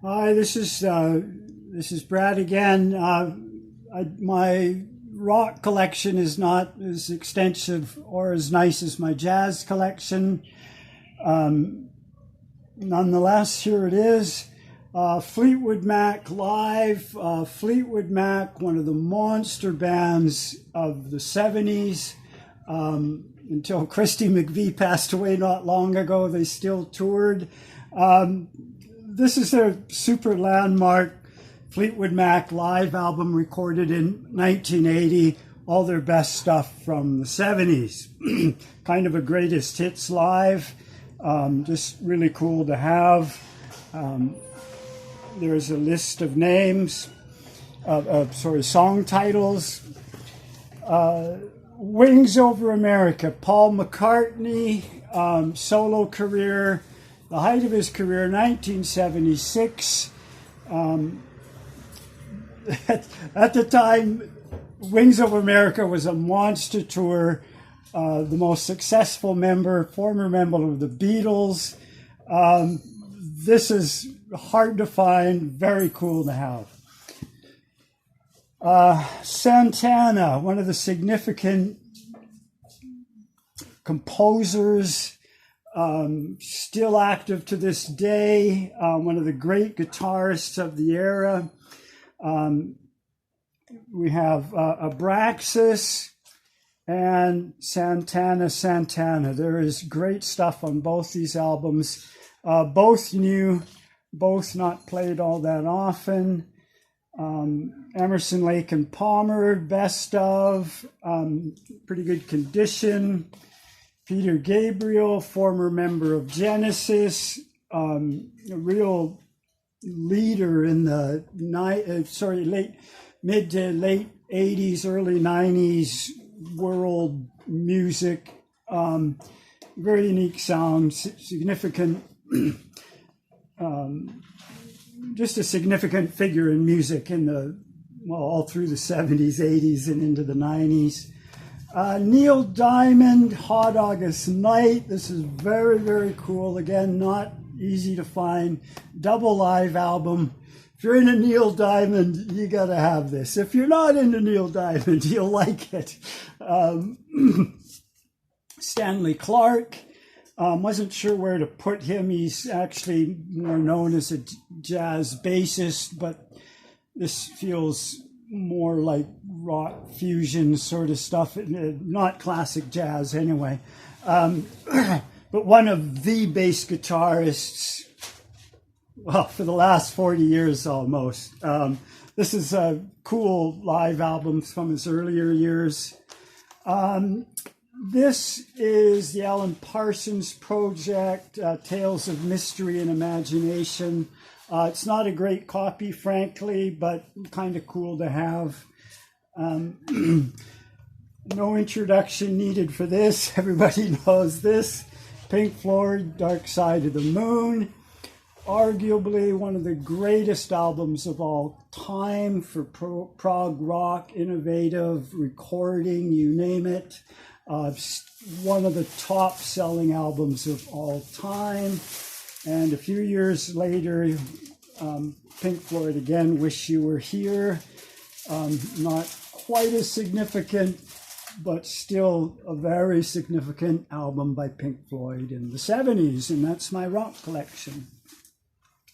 Hi, this is Brad again. My rock collection is not as extensive or as nice as my jazz collection. Nonetheless, here it is. Fleetwood Mac live. Fleetwood Mac, one of the monster bands of the 70s. Until Christy McVie passed away not long ago, they still toured. This is their super landmark Fleetwood Mac live album recorded in 1980. All their best stuff from the 70s. Kind of a greatest hits live. Just really cool to have. There's a list of names, song titles. Wings Over America, Paul McCartney, solo career, the height of his career, 1976. At the time, Wings Over America was a monster tour, the most successful former member of the Beatles. This is hard to find, very cool to have. Santana, one of the significant composers, still active to this day, one of the great guitarists of the era. We have Abraxas and Santana. There is great stuff on both these albums, both new, both not played all that often. Emerson, Lake and Palmer, best of, pretty good condition. Peter Gabriel, former member of Genesis, a real leader in the mid to late 80s, early 90s world music. Very unique sound, significant, just a significant figure in music all through the 70s, 80s, and into the 90s. Neil Diamond, Hot August Night. This is very, very cool. Again, not easy to find. Double live album. If you're into Neil Diamond, you got to have this. If you're not into Neil Diamond, you'll like it. Stanley Clarke. Wasn't sure where to put him. He's actually more known as a jazz bassist, but this feels more like rock fusion sort of stuff, not classic jazz anyway. But one of the bass guitarists, well, for the last 40 years almost. This is a cool live album from his earlier years. This is the Alan Parsons Project, Tales of Mystery and Imagination. It's not a great copy, frankly, but kind of cool to have. No introduction needed for this. Everybody knows this. Pink Floyd, Dark Side of the Moon. Arguably one of the greatest albums of all time for prog rock, innovative recording, you name it. One of the top selling albums of all time. And a few years later, Pink Floyd again, Wish You Were Here. Not quite as significant, but still a very significant album by Pink Floyd in the 70s. And that's my rock collection.